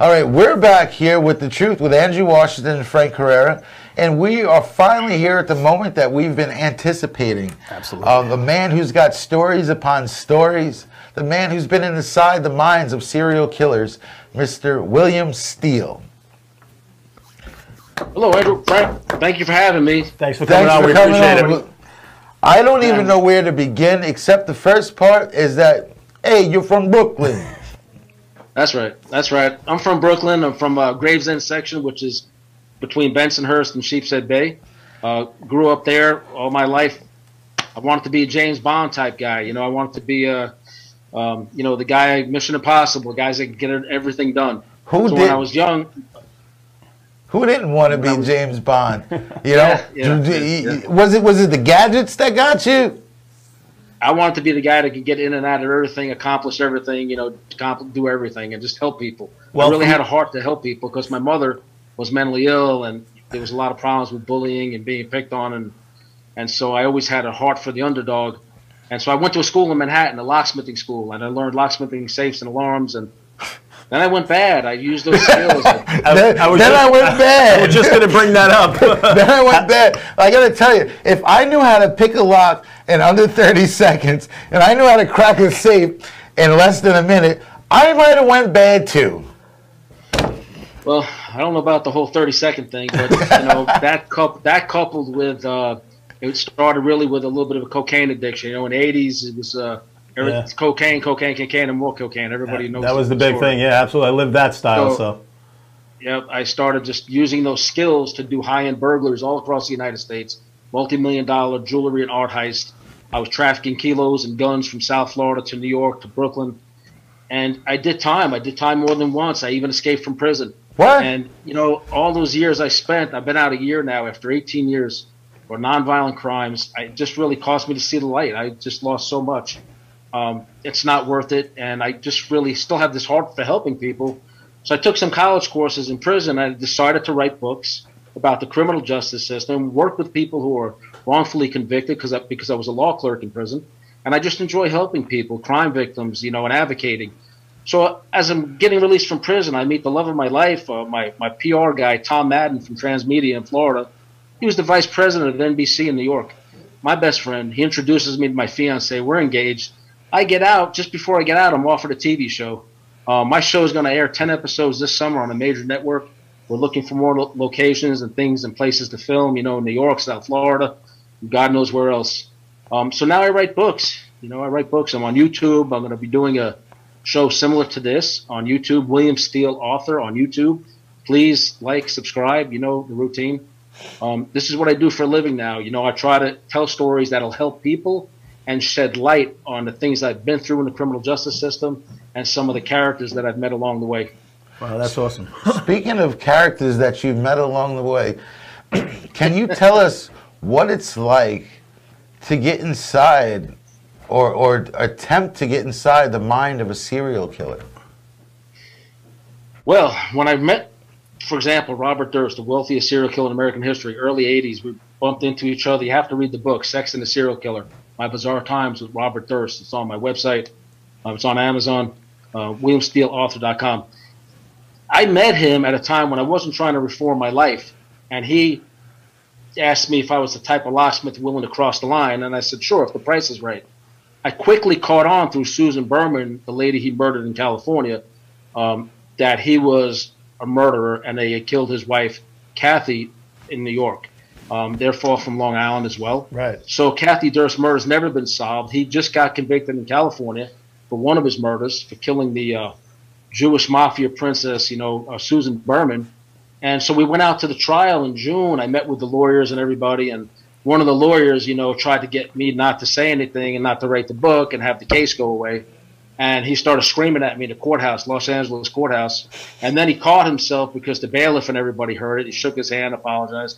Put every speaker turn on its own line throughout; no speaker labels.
All right, we're back here with The Truth with Andrew Washington and Frank Herrera, and we are finally here at the moment that we've been anticipating.
Absolutely.
Of a man who's got stories upon stories, the man who's been inside the minds of serial killers, Mr. William Steele.
Hello, Andrew. Frank, thank you for having me.
Thanks for coming on. We appreciate it.
I don't even know where to begin, except the first part is that, hey, you're from Brooklyn.
That's right. That's right. I'm from Brooklyn. I'm from Gravesend section, which is between Bensonhurst and Sheepshead Bay. Grew up there all my life. I wanted to be a James Bond type guy. You know, I wanted to be the guy, Mission Impossible, guys that get everything done. When I was young.
Who didn't want to be James Bond? You know, was it the gadgets that got you?
I wanted to be the guy that could get in and out of everything, accomplish everything, you know, do everything, and just help people. Well, I really had a heart to help people because my mother was mentally ill, and there was a lot of problems with bullying and being picked on, and so I always had a heart for the underdog. And so I went to a school in Manhattan, a locksmithing school, and I learned locksmithing, safes, and alarms, and then I went bad. I used those skills.
I went bad.
I was just going to bring that up.
Then I went bad. I got to tell you, if I knew how to pick a lock in under 30 seconds, and I knew how to crack a safe in less than a minute, I might have went bad too.
Well, I don't know about the whole 30-second thing, but you know that coupled with it started really with a little bit of a cocaine addiction. You know, in the 80s it was. Cocaine, and more cocaine. Everybody knows
that was the big thing. Yeah, absolutely. I lived that style. So,
yeah, I started just using those skills to do high-end burglaries all across the United States, multi-million-dollar jewelry and art heist. I was trafficking kilos and guns from South Florida to New York to Brooklyn, and I did time. I did time more than once. I even escaped from prison.
What?
And you know, all those years I spent. I've been out a year now after 18 years for nonviolent crimes. It just really cost me to see the light. I just lost so much. It's not worth it, and I just really still have this heart for helping people. So I took some college courses in prison. I decided to write books about the criminal justice system, work with people who are wrongfully convicted because I was a law clerk in prison, and I just enjoy helping people, crime victims, you know, and advocating. So as I'm getting released from prison, I meet the love of my life, my PR guy, Tom Madden from Transmedia in Florida. He was the vice president of NBC in New York. My best friend, he introduces me to my fiance. We're engaged. I get out. Just before I get out, I'm offered a TV show. My show is going to air 10 episodes this summer on a major network. We're looking for more locations and things and places to film, you know, New York, South Florida, God knows where else. So now I write books. You know, I write books. I'm on YouTube. I'm going to be doing a show similar to this on YouTube, William Steele Author on YouTube. Please like, subscribe, you know, the routine. This is what I do for a living now. You know, I try to tell stories that'll help people and shed light on the things I've been through in the criminal justice system and some of the characters that I've met along the way.
Wow, that's awesome.
Speaking of characters that you've met along the way, can you tell us what it's like to get inside or attempt to get inside the mind of a serial killer?
Well, when I met, for example, Robert Durst, the wealthiest serial killer in American history, early 80s, we bumped into each other. You have to read the book, Sex and the Serial Killer, My Bizarre Times with Robert Durst. It's on my website. It's on Amazon, WilliamSteeleAuthor.com. I met him at a time when I wasn't trying to reform my life, and he asked me if I was the type of locksmith willing to cross the line, and I said, sure, if the price is right. I quickly caught on through Susan Berman, the lady he murdered in California, that he was a murderer, and they had killed his wife, Kathy, in New York. They're from Long Island as well.
Right.
So Kathy Durst's murder's never been solved. He just got convicted in California for one of his murders, for killing the Jewish mafia princess, you know, Susan Berman. And so we went out to the trial in June. I met with the lawyers and everybody, and one of the lawyers, you know, tried to get me not to say anything and not to write the book and have the case go away. And he started screaming at me in the courthouse, Los Angeles courthouse. And then he caught himself because the bailiff and everybody heard it. He shook his hand, apologized.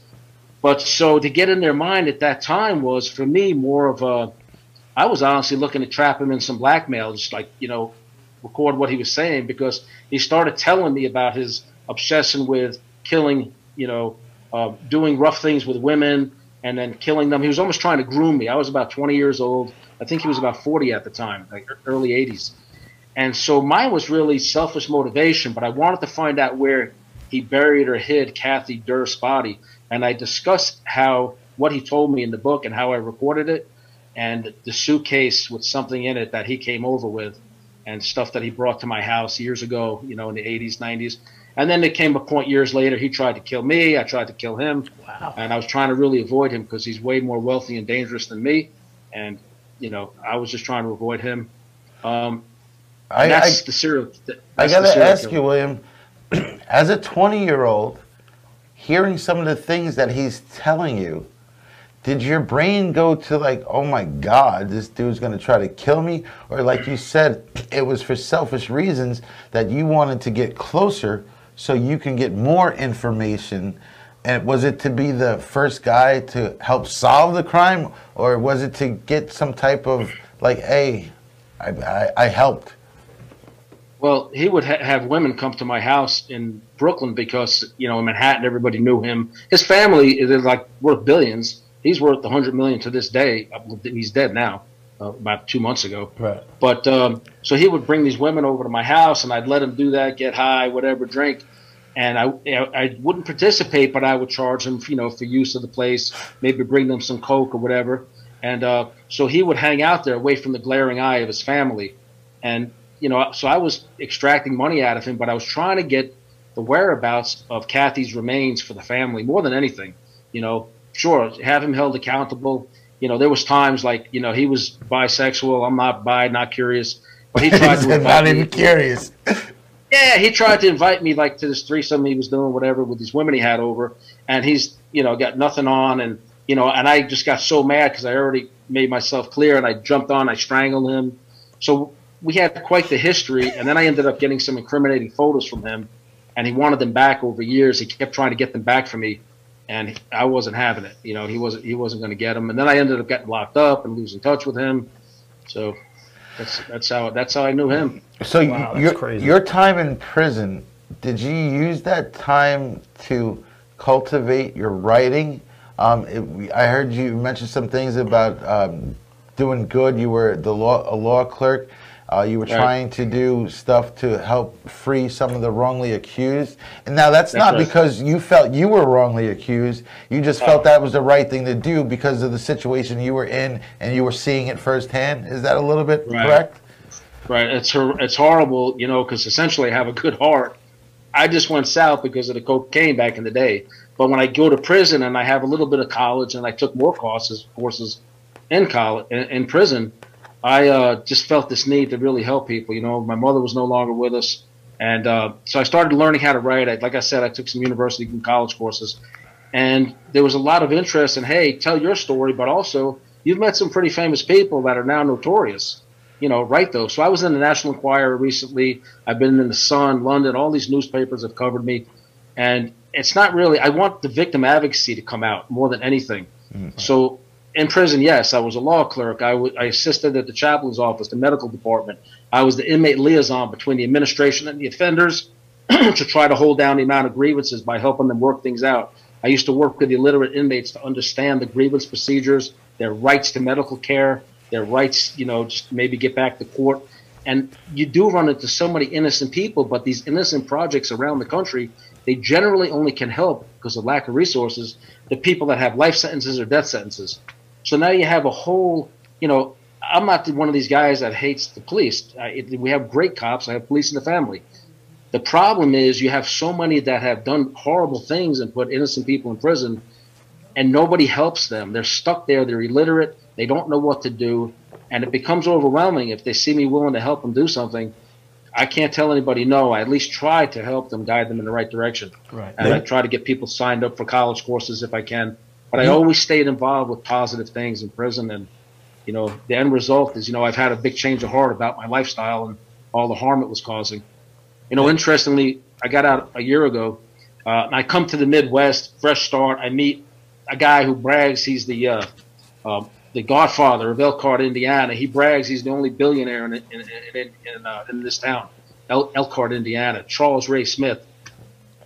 But so to get in their mind at that time was, for me, more of a, I was honestly looking to trap him in some blackmail, just like, you know, record what he was saying, because he started telling me about his obsession with killing, you know, doing rough things with women and then killing them. He was almost trying to groom me. I was about 20 years old. I think he was about 40 at the time, like early 80s. And so mine was really selfish motivation, but I wanted to find out where he buried or hid Kathy Durst's body. And I discussed what he told me in the book and how I recorded it, and the suitcase with something in it that he came over with, and stuff that he brought to my house years ago, in the 80s, 90s. And then there came a point years later, he tried to kill me. I tried to kill him.
Wow.
And I was trying to really avoid him because he's way more wealthy and dangerous than me. And, I was just trying to avoid him. That's the serial.
I got to ask you, William, as a 20-year-old, hearing some of the things that he's telling you, did your brain go to like, oh my God, this dude's going to try to kill me? Or like you said, it was for selfish reasons that you wanted to get closer so you can get more information? And was it to be the first guy to help solve the crime? Or was it to get some type of like, hey, I helped?
Well, he would have women come to my house in Brooklyn because, in Manhattan, everybody knew him. His family is like worth billions. He's worth $100 million to this day. He's dead now, about 2 months ago.
Right.
But so he would bring these women over to my house, and I'd let him do that, get high, whatever, drink. And I wouldn't participate, but I would charge him, for use of the place, maybe bring them some Coke or whatever. And so he would hang out there away from the glaring eye of his family. And, so I was extracting money out of him, but I was trying to get the whereabouts of Kathy's remains for the family more than anything. Sure, have him held accountable. There was times like, he was bisexual. I'm not not curious. But he tried to
not even curious.
Yeah, he tried to invite me like to this threesome he was doing, whatever, with these women he had over. And he's, got nothing on. And, and I just got so mad because I already made myself clear, and I jumped on, I strangled him. So we had quite the history. And then I ended up getting some incriminating photos from him, and he wanted them back over years. He kept trying to get them back from me. And I wasn't having it. He wasn't going to get them. And then I ended up getting locked up and losing touch with him. So that's how I knew him.
So
wow,
your time in prison, did you use that time to cultivate your writing? I heard you mention some things about doing good. You were a law clerk. You were trying to do stuff to help free some of the wrongly accused. And now that's not right, because you felt you were wrongly accused. You just felt that was the right thing to do because of the situation you were in and you were seeing it firsthand. Is that a little bit correct?
Right. It's horrible, because essentially I have a good heart. I just went south because of the cocaine back in the day. But when I go to prison and I have a little bit of college and I took more courses in college, in prison, I just felt this need to really help people. My mother was no longer with us. And so I started learning how to write. Like I said, I took some university and college courses. And there was a lot of interest in, hey, tell your story, but also you've met some pretty famous people that are now notorious. Write those. So I was in the National Enquirer recently. I've been in the Sun, London. All these newspapers have covered me. And it's not really – I want the victim advocacy to come out more than anything. Mm-hmm. So – in prison, yes, I was a law clerk. I assisted at the chaplain's office, the medical department. I was the inmate liaison between the administration and the offenders to try to hold down the amount of grievances by helping them work things out. I used to work with the illiterate inmates to understand the grievance procedures, their rights to medical care, their rights, just maybe get back to court. And you do run into so many innocent people, but these innocent projects around the country, they generally only can help because of lack of resources, the people that have life sentences or death sentences. So now you have a whole, I'm not one of these guys that hates the police. We have great cops. I have police in the family. The problem is you have so many that have done horrible things and put innocent people in prison, and nobody helps them. They're stuck there. They're illiterate. They don't know what to do, and it becomes overwhelming. If they see me willing to help them do something, I can't tell anybody no. I at least try to help them, guide them in the right direction. Right. And I try to get people signed up for college courses if I can. But I always stayed involved with positive things in prison. And, the end result is, I've had a big change of heart about my lifestyle and all the harm it was causing. Interestingly, I got out a year ago. And I come to the Midwest, fresh start. I meet a guy who brags he's the Godfather of Elkhart, Indiana. He brags he's the only billionaire in this town, Elkhart, Indiana, Charles Ray Smith.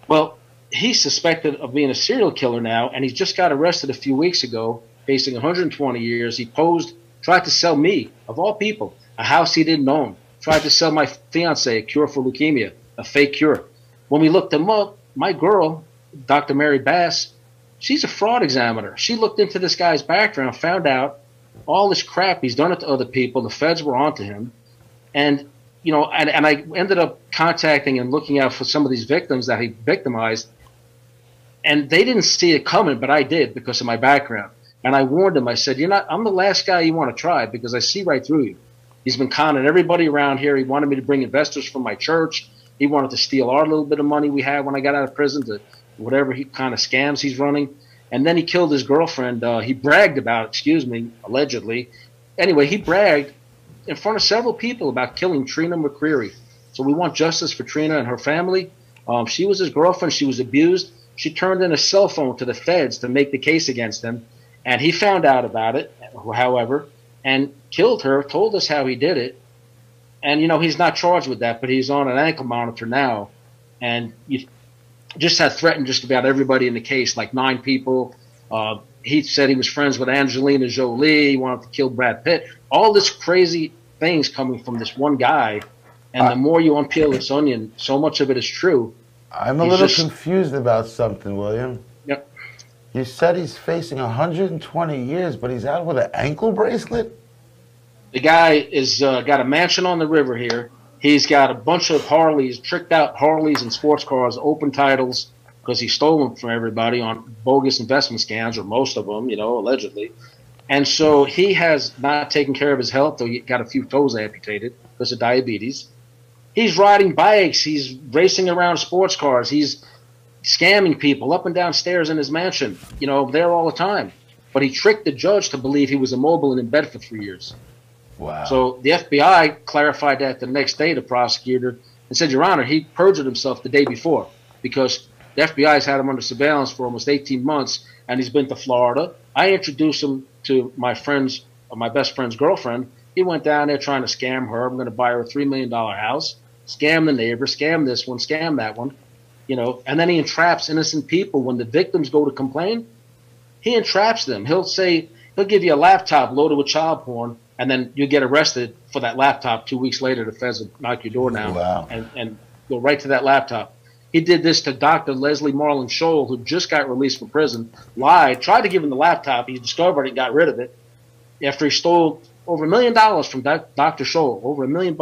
Well, he's suspected of being a serial killer now, and he just got arrested a few weeks ago, facing 120 years. He tried to sell me, of all people, a house he didn't own tried to sell my fiance a cure for leukemia, a fake cure. When we looked him up, my girl, Dr. Mary Bass, she's a fraud examiner. She looked into this guy's background, found out all this crap he's done it to other people. The feds were onto him. And, you know, and I ended up contacting and looking out for some of these victims that he victimized. And they didn't see it coming, but I did because of my background. And I warned him. I said, I'm the last guy you want to try because I see right through you. He's been conning everybody around here. He wanted me to bring investors from my church. He wanted to steal our little bit of money we had when I got out of prison to whatever he kind of scams he's running. And then he killed his girlfriend. He bragged about, allegedly. Anyway, he bragged in front of several people about killing Trina McCreary. So we want justice for Trina and her family. She was his girlfriend. She was abused. She turned in a cell phone to the feds to make the case against him. And he found out about it, however, and killed her, told us how he did it. And, you know, he's not charged with that, but he's on an ankle monitor now. And you just had threatened just about everybody in the case, like 9 people. He said he was friends with Angelina Jolie. He wanted to kill Brad Pitt. All this crazy things coming from this one guy. And the more you unpeel this onion, so much of it is true.
I'm a little confused about something, William.
Yep.
You said he's facing 120 years, but he's out with an ankle bracelet?
The guy is got a mansion on the river here. He's got a bunch of Harleys, tricked out Harleys and sports cars, open titles, because he stole them from everybody on bogus investment scams, or most of them, you know, allegedly. And so he has not taken care of his health, though he got a few toes amputated because of diabetes. He's riding bikes. He's racing around sports cars. He's scamming people up and down stairs in his mansion, you know, there all the time. But he tricked the judge to believe he was immobile and in bed for 3 years.
Wow.
So the FBI clarified that the next day, the prosecutor, and said, Your Honor, he perjured himself the day before because the FBI's had him under surveillance for almost 18 months, and he's been to Florida. I introduced him to my best friend's girlfriend. He went down there trying to scam her. I'm going to buy her a $3 million house, scam the neighbor, scam this one, scam that one, you know, and then he entraps innocent people. When the victims go to complain, he entraps them. He'll give you a laptop loaded with child porn, and then you get arrested for that laptop 2 weeks later. The feds will knock your door down.
Wow.
and go right to that laptop. He did this to Dr. Leslie Marlin Scholl, who just got released from prison, lied, tried to give him the laptop. He discovered it and got rid of it after he stole over $1 million from Dr. Scholl, over $1 million,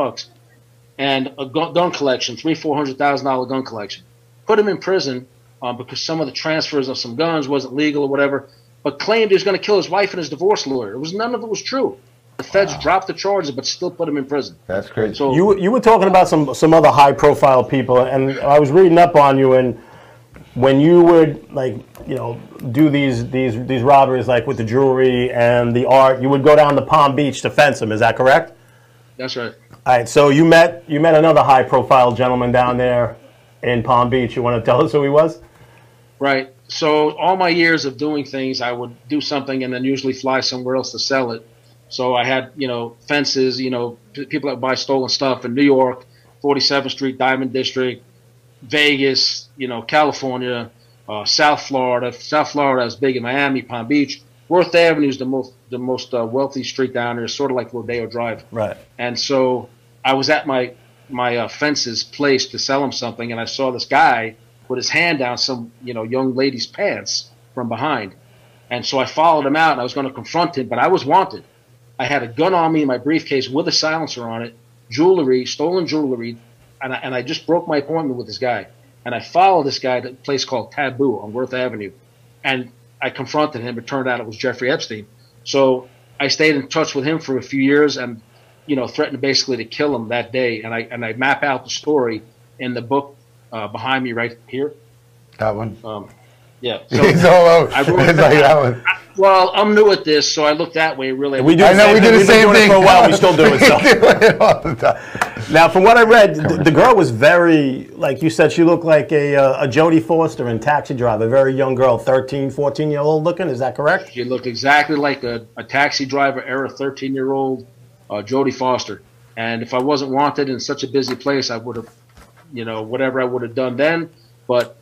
and a gun collection, $300,000-$400,000 gun collection. Put him in prison because some of the transfers of some guns wasn't legal or whatever, but claimed he was going to kill his wife and his divorce lawyer. None of it was true. The feds dropped the charges, but still put him in prison.
That's crazy.
So
You were talking about some other high-profile people, and I was reading up on you, and when you would, like, you know, do these robberies, like with the jewelry and the art, you would go down to Palm Beach to fence them. Is that correct?
that's right.
All right. So you met another high-profile gentleman down there in Palm Beach. You want to tell us who he was?
Right. So all my years of doing things, I would do something and then usually fly somewhere else to sell it. So I had, you know, fences, you know, people that buy stolen stuff in New York, 47th Street, Diamond District, Vegas, you know, California, South Florida. South Florida is big in Miami, Palm Beach. Worth Avenue is the most wealthy street down there, sort of like Rodeo Drive.
Right.
And so I was at my fences place to sell him something, and I saw this guy put his hand down some, you know, young lady's pants from behind. And so I followed him out, and I was going to confront him, but I was wanted. I had a gun on me in my briefcase with a silencer on it, jewelry, stolen jewelry, and I just broke my appointment with this guy. And I followed this guy to a place called Taboo on Worth Avenue. And I confronted him. It turned out it was Jeffrey Epstein. So I stayed in touch with him for a few years and, you know, threatened basically to kill him that day. And I map out the story in the book behind me right here.
That one?
Yeah. So
it's all over. It's like that one.
Well, I'm new at this, so I look that way really.
We do. I know we do the same thing for a while. We still do it. So.
We do it all the time.
Now, from what I read, the girl was very, like you said, she looked like a Jodie Foster in Taxi Driver, a very young girl, 13, 14-year-old looking. Is that correct?
She looked exactly like a Taxi Driver era 13-year-old Jodie Foster. And if I wasn't wanted in such a busy place, I would have, you know, whatever I would have done then. But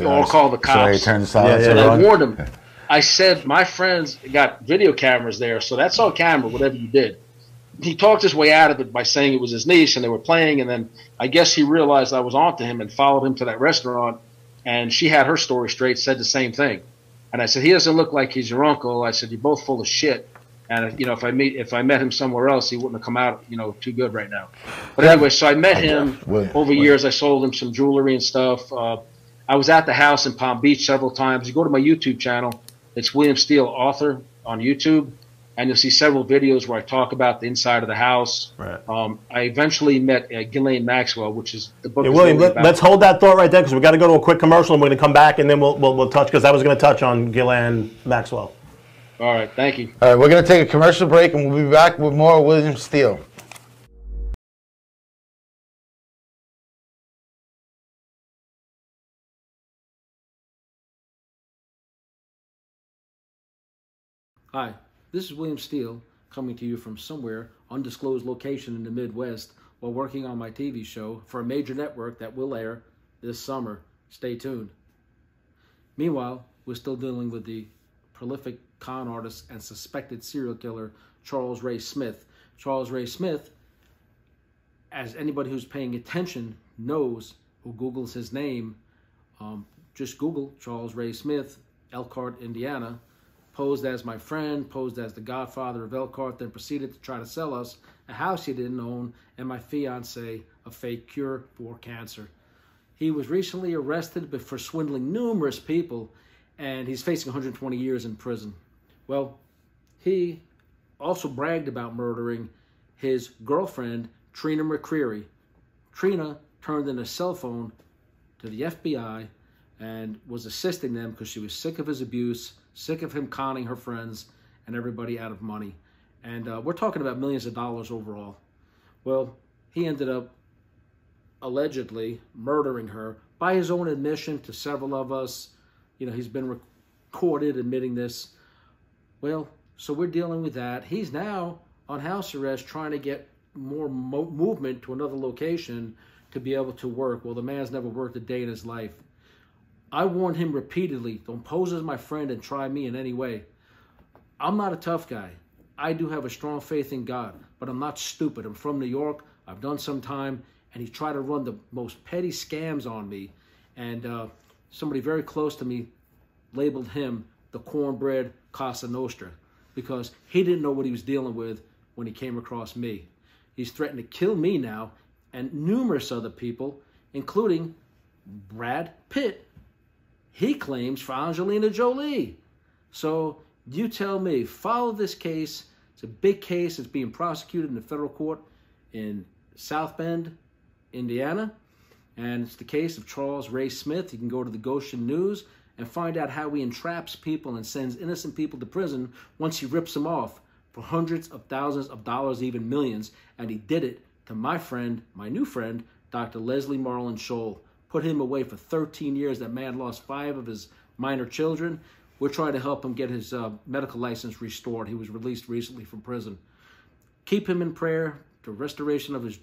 I'll call the cops.
Turn the silence
and I
on.
warned them. I said, my friends got video cameras there, so that's on camera, whatever you did. he talked his way out of it by saying it was his niece and they were playing. And then I guess he realized I was onto him and followed him to that restaurant. And she had her story straight, said the same thing. And I said, he doesn't look like he's your uncle. I said, you're both full of shit. And, you know, if I met him somewhere else, he wouldn't have come out, you know, too good right now. But anyway, so I met him over years. I sold him some jewelry and stuff. I was at the house in Palm Beach several times. You go to my YouTube channel. It's William Steele, author, on YouTube. And you'll see several videos where I talk about the inside of the house. Right. I eventually met Ghislaine Maxwell, which is the book.
Hey, William, let's hold that thought right there because we got to go to a quick commercial and we're going to come back and then we'll touch, because I was going to touch on Ghislaine Maxwell.
All right, thank you.
All right, we're going to take a commercial break and we'll be back with more William Steele.
Hi, this is William Steele coming to you from somewhere undisclosed location in the Midwest while working on my TV show for a major network that will air this summer. Stay tuned. Meanwhile, we're still dealing with the prolific con artist and suspected serial killer Charles Ray Smith. Charles Ray Smith, as anybody who's paying attention knows, who Googles his name, just Google Charles Ray Smith, Elkhart, Indiana, posed as my friend, posed as the Godfather of Elkhart, then proceeded to try to sell us a house he didn't own and my fiance a fake cure for cancer. He was recently arrested for swindling numerous people, and he's facing 120 years in prison. Well, he also bragged about murdering his girlfriend, Trina McCreary. Trina turned in a cell phone to the FBI and was assisting them because she was sick of his abuse, sick of him conning her friends and everybody out of money. And we're talking about millions of dollars overall. Well, he ended up allegedly murdering her by his own admission to several of us. You know, he's been recorded admitting this. Well, so we're dealing with that. He's now on house arrest trying to get more movement to another location to be able to work. Well, the man's never worked a day in his life. I warned him repeatedly, don't pose as my friend and try me in any way. I'm not a tough guy. I do have a strong faith in God, but I'm not stupid. I'm from New York. I've done some time, and he tried to run the most petty scams on me. And somebody very close to me labeled him the Cornbread Cosa Nostra because he didn't know what he was dealing with when he came across me. He's threatened to kill me now and numerous other people, including Brad Pitt. He claims for Angelina Jolie. So you tell me, follow this case. It's a big case. It's being prosecuted in the federal court in South Bend, Indiana. And it's the case of Charles Ray Smith. You can go to the Goshen News and find out how he entraps people and sends innocent people to prison once he rips them off for hundreds of thousands of dollars, even millions. And he did it to my friend, my new friend, Dr. Leslie Marlin Scholl. Put him away for 13 years. That man lost 5 of his minor children. We're trying to help him get his medical license restored. He was released recently from prison. Keep him in prayer to restoration of his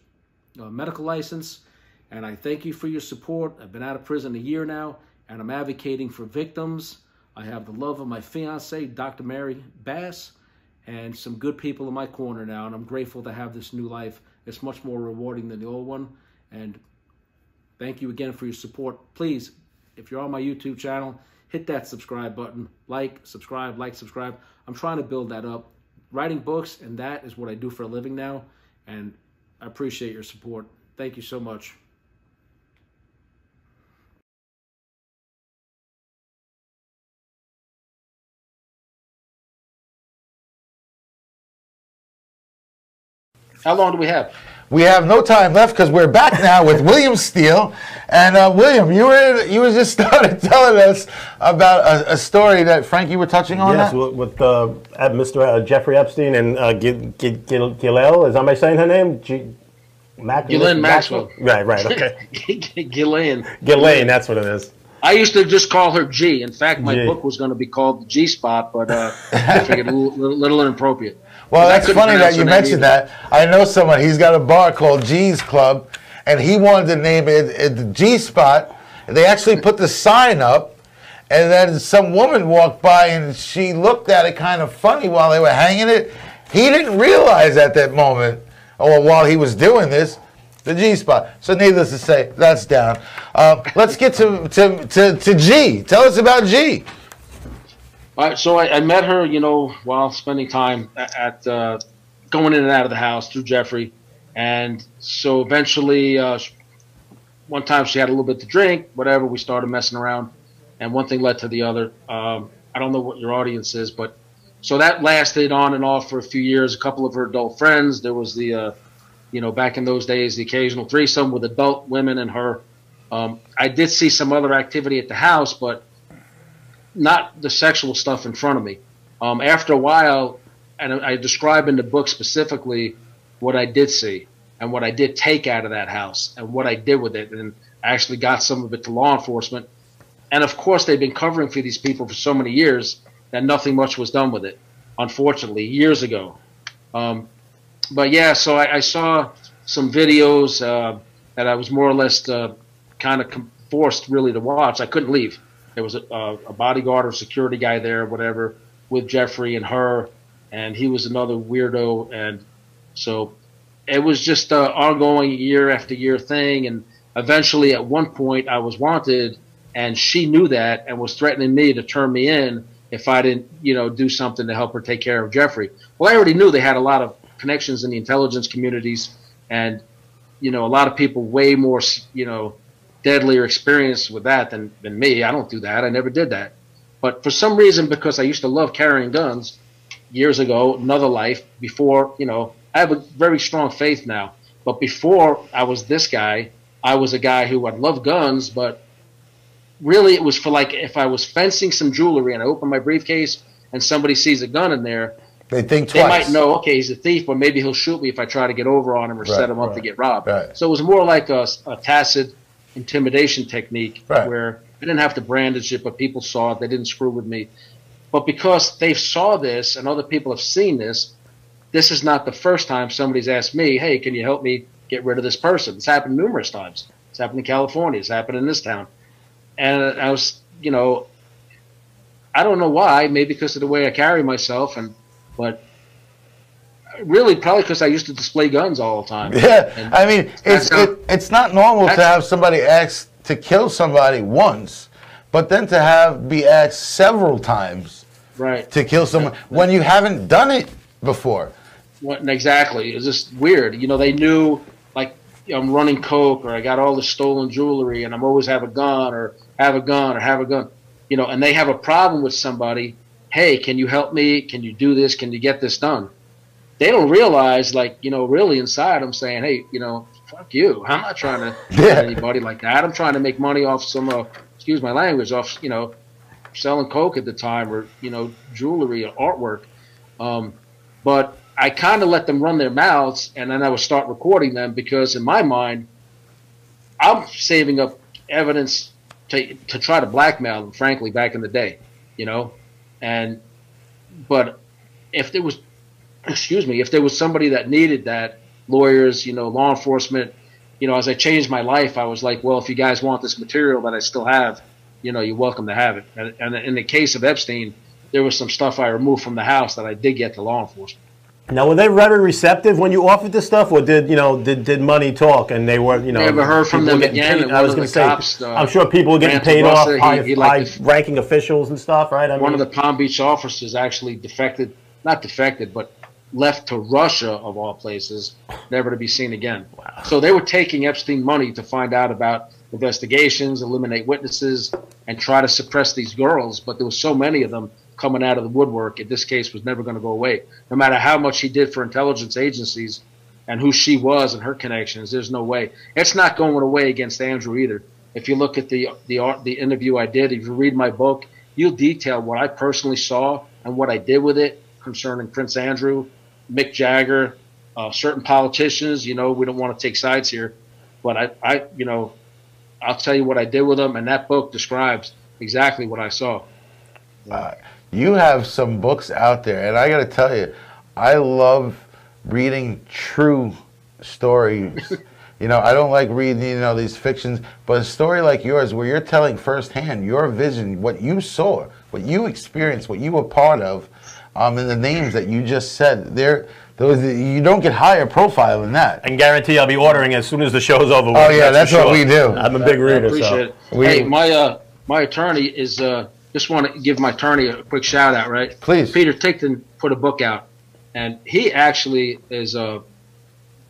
medical license. And I thank you for your support. I've been out of prison a year now, and I'm advocating for victims. I have the love of my fiance, Dr. Mary Bass, and some good people in my corner now, and I'm grateful to have this new life. It's much more rewarding than the old one, and thank you again for your support. Please, if you're on my YouTube channel, hit that subscribe button. Like, subscribe. I'm trying to build that up. Writing books, and that is what I do for a living now, and I appreciate your support. Thank you so much.
How long do we have?
We have no time left because we're back now with William Steele. And William, you were just started telling us about a story that, Frank, you were touching on.
Yes, with Mr. Jeffrey Epstein and Ghislaine, am I saying her name?
Ghislaine Maxwell.
Right, okay.
Ghislaine,
that's what it is.
I used to just call her G. In fact, my book was going to be called The G Spot, but I figured a little inappropriate.
Well, that's funny that you mentioned that. I know someone, he's got a bar called G's Club, and he wanted to name it the G Spot. They actually put the sign up, and then some woman walked by, and she looked at it kind of funny while they were hanging it, He didn't realize at that moment, or while he was doing this, the G spot. So needless to say, that's down. Let's get to G. Tell us about G.
All right, so I met her, you know, while spending time at going in and out of the house through Jeffrey. And so eventually, one time she had a little bit to drink, whatever, we started messing around. And one thing led to the other. I don't know what your audience is, but so that lasted on and off for a few years. A couple of her adult friends. There was the, you know, back in those days, the occasional threesome with adult women and her. I did see some other activity at the house, but not the sexual stuff in front of me. After a while, and I describe in the book specifically what I did see and what I did take out of that house and what I did with it, and I actually got some of it to law enforcement. And of course, they've been covering for these people for so many years that nothing much was done with it, unfortunately, years ago. But yeah, so I saw some videos that I was more or less kind of forced really to watch. I couldn't leave. There was a bodyguard or security guy there, whatever, with Jeffrey and her, and he was another weirdo. And so it was just an ongoing year after year thing. And eventually, at one point, I was wanted, and she knew that and was threatening me to turn me in if I didn't, you know, do something to help her take care of Jeffrey. Well, I already knew they had a lot of connections in the intelligence communities, and, you know, a lot of people way more, you know, deadlier experience with that than me. I don't do that. I never did that. But for some reason, because I used to love carrying guns years ago, another life, before, you know, I have a very strong faith now. But before I was this guy, I was a guy who would love guns, but really it was for, like, if I was fencing some jewelry and I open my briefcase and somebody sees a gun in there,
they think twice.
They might know, okay, he's a thief, but maybe he'll shoot me if I try to get over on him or set him up to get robbed.
Right.
So it was more like a tacit intimidation technique where I didn't have to brandish it, but people saw it. They didn't screw with me. But because they saw this and other people have seen this, this is not the first time somebody's asked me, hey, can you help me get rid of this person? It's happened numerous times. It's happened in California. It's happened in this town. And I was, you know, I don't know why, maybe because of the way I carry myself, but really probably because I used to display guns all the time.
Yeah,
and
I mean, it's not normal to have somebody ask to kill somebody once, but then to be asked several times to kill someone when you haven't done it before.
Exactly. It's just weird. You know, they knew, like, I'm running coke, or I got all this stolen jewelry, and I'm always have a gun, or have a gun, or have a gun. You know, and they have a problem with somebody. Hey, can you help me? Can you do this? Can you get this done? They don't realize, like, you know, really inside I'm saying, hey, you know, fuck you. I'm not trying to hurt anybody like that. I'm trying to make money off some, excuse my language, off, you know, selling coke at the time, or, you know, jewelry or artwork. But I kind of let them run their mouths, and then I would start recording them, because in my mind, I'm saving up evidence to try to blackmail them, frankly, back in the day, you know. But if there was, if there was somebody that needed that, lawyers, you know, law enforcement, you know, as I changed my life, I was like, well, if you guys want this material that I still have, you know, you're welcome to have it. And in the case of Epstein, there was some stuff I removed from the house that I did get to law enforcement.
Now, were they very receptive when you offered this stuff, or did money talk, and they were, you know?
Never heard from them again.
I was going to say, cops, I'm sure people were getting paid off, high-ranking officials and stuff, right?
One of the Palm Beach officers actually not defected, but left to Russia, of all places, never to be seen again. Wow. So they were taking Epstein money to find out about investigations, eliminate witnesses, and try to suppress these girls. But there were so many of them coming out of the woodwork. This case was never going to go away. No matter how much he did for intelligence agencies and who she was and her connections, there's no way. It's not going away against Andrew either. If you look at the interview I did, if you read my book, you'll detail what I personally saw and what I did with it concerning Prince Andrew, Mick Jagger, certain politicians. You know, we don't want to take sides here, but you know, I'll tell you what I did with them, and that book describes exactly what I saw.
You have some books out there, and I got to tell you, I love reading true stories. You know, I don't like reading, you know, these fictions, but a story like yours where you're telling firsthand your vision, what you saw, what you experienced, what you were part of, and the names that you just said, you don't get higher profile than that.
I can guarantee I'll be ordering as soon as the show's over.
Oh yeah, that's what we do.
I'm a big reader.
I appreciate it. Hey, my attorney is just want to give my attorney a quick shout out, right?
Please.
Peter Tickton put a book out, and he actually is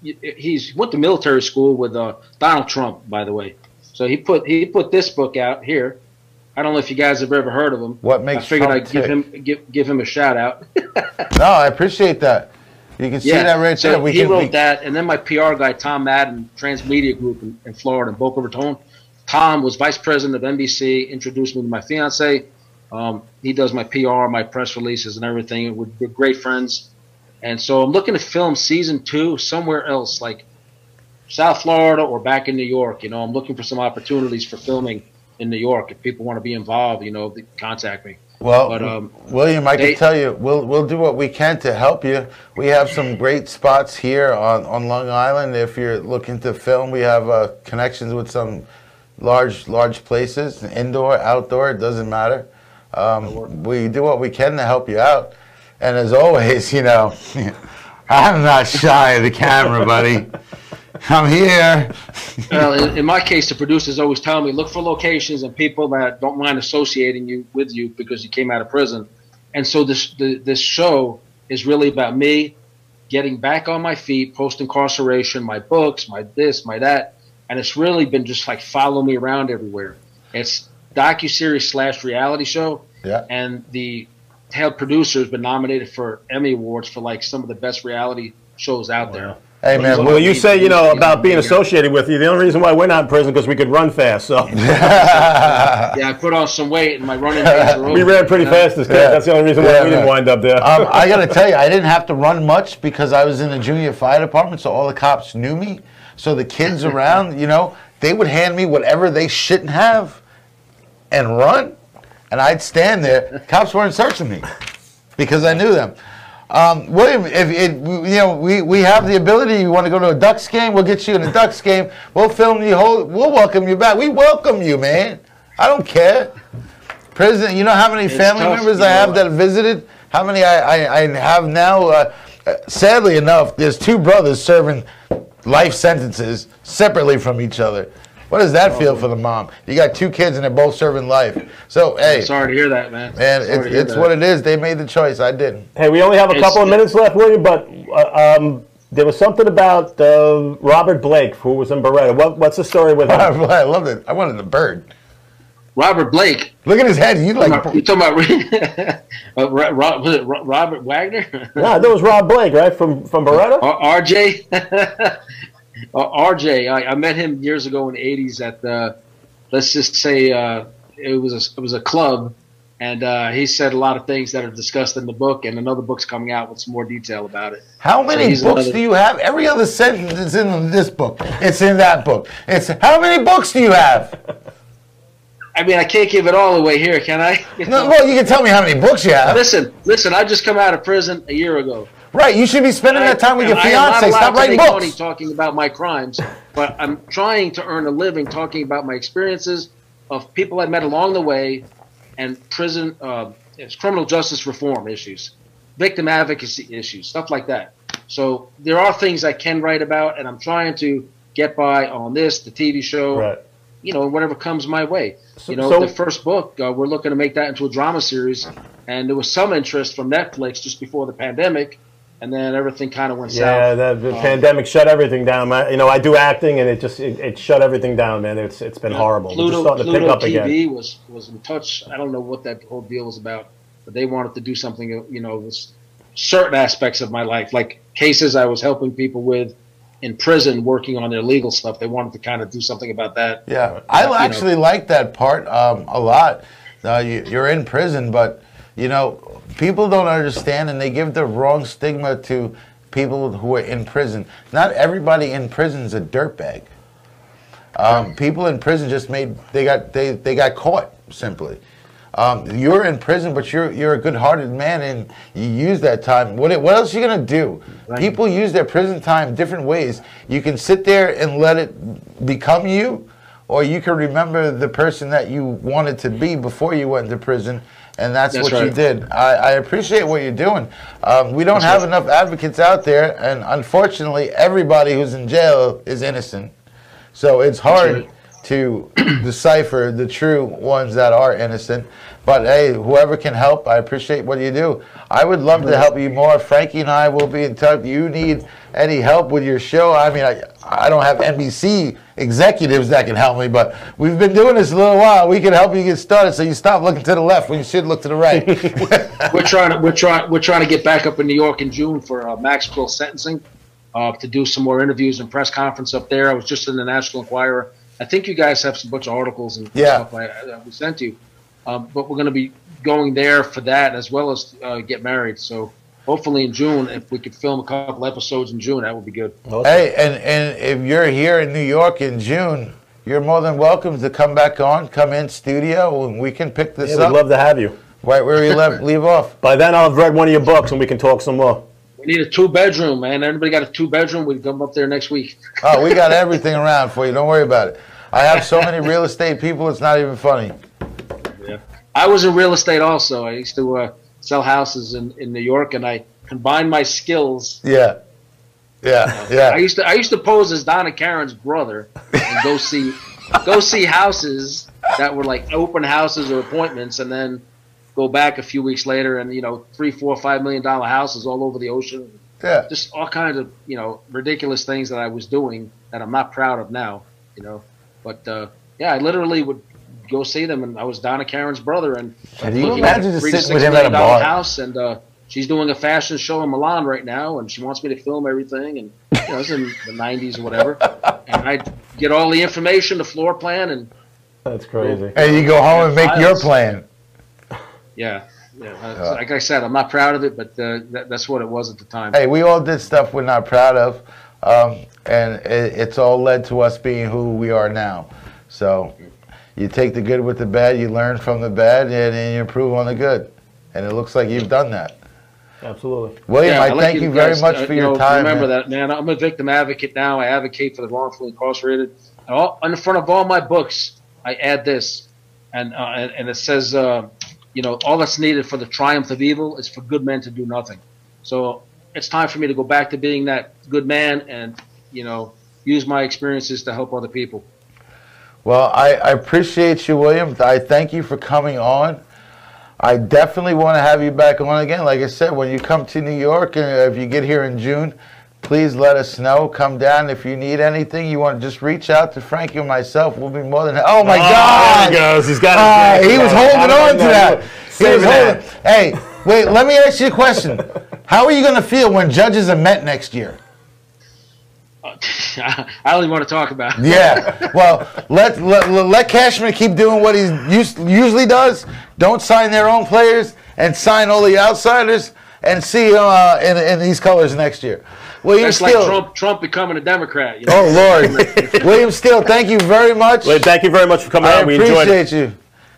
he's went to military school with Donald Trump, by the way. So he put this book out here. I don't know if you guys have ever heard of him.
What makes
I figured
Trump
I'd give him a shout out.
No, I appreciate that. You can see that right
so
there.
He wrote that, and then my PR guy, Tom Madden, Transmedia Group in Florida, in Boca Raton. Tom was vice president of NBC, introduced me to my fiance. He does my PR, my press releases, and everything. We're great friends. And so I'm looking to film season 2 somewhere else, like South Florida or back in New York. You know, I'm looking for some opportunities for filming in New York. If people want to be involved, you know, contact me.
Well, but, William, I can tell you, we'll do what we can to help you. We have some great spots here on Long Island. If you're looking to film, we have connections with some large places, indoor, outdoor, it doesn't matter. We do what we can to help you out. And as always, you know, I'm not shy of the camera, buddy. I'm here.
Well, in my case, the producers always tell me, look for locations and people that don't mind associating with you because you came out of prison. And so this show is really about me getting back on my feet, post-incarceration, my books, my this, my that. And it's really been just like follow me around everywhere. It's docuseries / reality show.
Yeah.
And the head producer has been nominated for Emmy Awards for like some of the best reality shows out there.
Hey man,
well, you say, you know, about being associated with you. The only reason why we're not in prison because we could run fast. So
yeah, I put on some weight and my running days are over.
We ran pretty fast as kids. Yeah. That's the only reason why we didn't wind up there.
I got to tell you, I didn't have to run much because I was in the junior fire department, so all the cops knew me. So the kids around, you know, they would hand me whatever they shouldn't have and run, and I'd stand there. Cops weren't searching me because I knew them. William, you know, we have the ability. You want to go to a Ducks game? We'll get you in a Ducks game. We'll film you. We'll welcome you back. We welcome you, man. I don't care. President, you know how many family members I have that have visited? How many I have now? Sadly enough, there's 2 brothers serving life sentences separately from each other. What does that feel for the mom? You got 2 kids and they're both serving life. So, hey.
I'm sorry to hear that, man.
Man, it's what it is. They made the choice. I didn't.
Hey, we only have a couple of minutes left, William, but there was something about Robert Blake, who was in Beretta. What's the story with him?
I loved it. I wanted the bird.
Robert Blake.
Look at his head. You
talking about Robert Wagner?
No, that was Rob Blake, right, from Beretta?
RJ. RJ, I met him years ago in the 80s at let's just say it was a club, and he said a lot of things that are discussed in the book, and another book's coming out with some more detail about it.
How many books do you have? Every other sentence is in this book. It's in that book. It's how many books do you have?
I mean, I can't give it all away here, can I?
No, well, you can tell me how many books you have.
Listen, I just come out of prison a year ago.
Right, you should be spending that time with your fiance. Stop writing books. I'm not allowed to make money
talking about my crimes, but I'm trying to earn a living talking about my experiences of people I met along the way, and prison, criminal justice reform issues, victim advocacy issues, stuff like that. So there are things I can write about, and I'm trying to get by on this, the TV show,
right.
You know, whatever comes my way. You know, the first book, we're looking to make that into a drama series, and there was some interest from Netflix just before the pandemic. And then everything kind of went south.
Yeah, the pandemic shut everything down. I do acting, and it shut everything down, man. It's been horrible.
Pluto,
starting to pick up
TV
again.
was in touch. I don't know what that whole deal was about, but they wanted to do something. You know, with certain aspects of my life, like cases I was helping people with in prison, working on their legal stuff. They wanted to kind of do something about that.
Yeah, I actually like that part a lot. You're in prison, but you know, people don't understand, and they give the wrong stigma to people who are in prison. Not everybody in prison is a dirtbag. People in prison just they got caught simply. You're in prison, but you're a good-hearted man, and you use that time. What else are you gonna do? Right. People use their prison time different ways. You can sit there and let it become you, or you can remember the person that you wanted to be before you went to prison, and that's what
right.
you did. I appreciate what you're doing. We don't have enough advocates out there, and unfortunately, everybody who's in jail is innocent. So it's hard to decipher the true ones that are innocent. But hey, whoever can help, I appreciate what you do. I would love to help you more. Frankie and I will be in touch. You need any help with your show? I mean, I don't have NBC executives that can help me, but we've been doing this a little while. We can help you get started, so you stop looking to the left when you should look to the right.
We're trying to get back up in New York in June for Maxwell sentencing, to do some more interviews and press conference up there. I was just in the National Enquirer. I think you guys have some bunch of articles and stuff we sent you. But we're going to be going there for that as well as get married. So hopefully in June, if we could film a couple episodes in June, that would be good.
Awesome.
Hey, and if you're here in New York in June, you're more than welcome to come back on, come in studio, and we can pick this up.
We'd love to have you.
Right where you leave off.
By then, I'll have read one of your books, and we can talk some more.
We need a 2-bedroom, man. Everybody got a 2-bedroom? We can come up there next week.
Oh, we got everything around for you. Don't worry about it. I have so many real estate people, it's not even funny.
Yeah. I was in real estate also. I used to sell houses in New York, and I combined my skills.
Yeah.
I used to pose as Donna Karen's brother and go see houses that were like open houses or appointments, and then go back a few weeks later and, $3, $4, $5 million houses all over the ocean.
Yeah.
Just all kinds of, ridiculous things that I was doing that I'm not proud of now, But, I literally would go see them, and I was Donna Karen's brother. And
can you imagine just sitting with him at a bar?
House, and she's doing a fashion show in Milan right now, and she wants me to film everything. And, it's in the 90s or whatever. And I get all the information, the floor plan, and
that's crazy.
And you go home and make your plan.
Yeah. Like I said, I'm not proud of it, but that's what it was at the time.
Hey, we all did stuff we're not proud of, and it's all led to us being who we are now. So you take the good with the bad, you learn from the bad, and you improve on the good. And it looks like you've done that.
Absolutely.
William, I thank you very much for your time.
Remember that, man. I'm a victim advocate now. I advocate for the wrongfully incarcerated. And in front of all my books, I add this, and it says, all that's needed for the triumph of evil is for good men to do nothing. So it's time for me to go back to being that good man and, use my experiences to help other people.
Well, I appreciate you, William. I thank you for coming on. I definitely want to have you back on again. Like I said, when you come to New York, and if you get here in June, please let us know. Come down. If you need anything, you want to just reach out to Frankie or myself. We'll be more than oh my God!
There he goes. He's got
he was holding on to that. He was holding. Hey, wait. Let me ask you a question. How are you going to feel when judges are met next year?
I don't even want to talk about it.
Yeah. Well, let Cashman keep doing what he usually does. Don't sign their own players and sign all the outsiders and see in these colors next year. William Steele.
Like Trump becoming a Democrat.
Oh, Lord. William Steele, thank you very much.
Wait, thank you very much for coming out. We enjoyed it.
I appreciate you.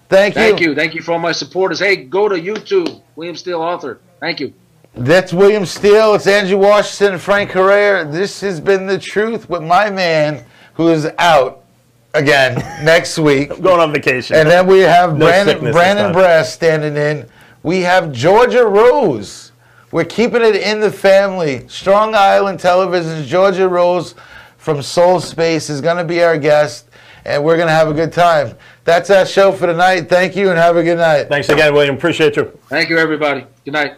Thank you.
Thank you for all my supporters. Hey, go to YouTube, William Steele author. Thank you.
That's William Steele. It's Andrew Washington and Frank Herrera. This has been The Truth with my man who is out again next week.
I'm going on vacation.
And then we have Brandon Brass standing in. We have Georgia Rose. We're keeping it in the family. Strong Island Television's Georgia Rose from Soul Space is going to be our guest, and we're going to have a good time. That's our show for tonight. Thank you, and have a good night.
Thanks again, William. Appreciate you.
Thank you, everybody. Good night.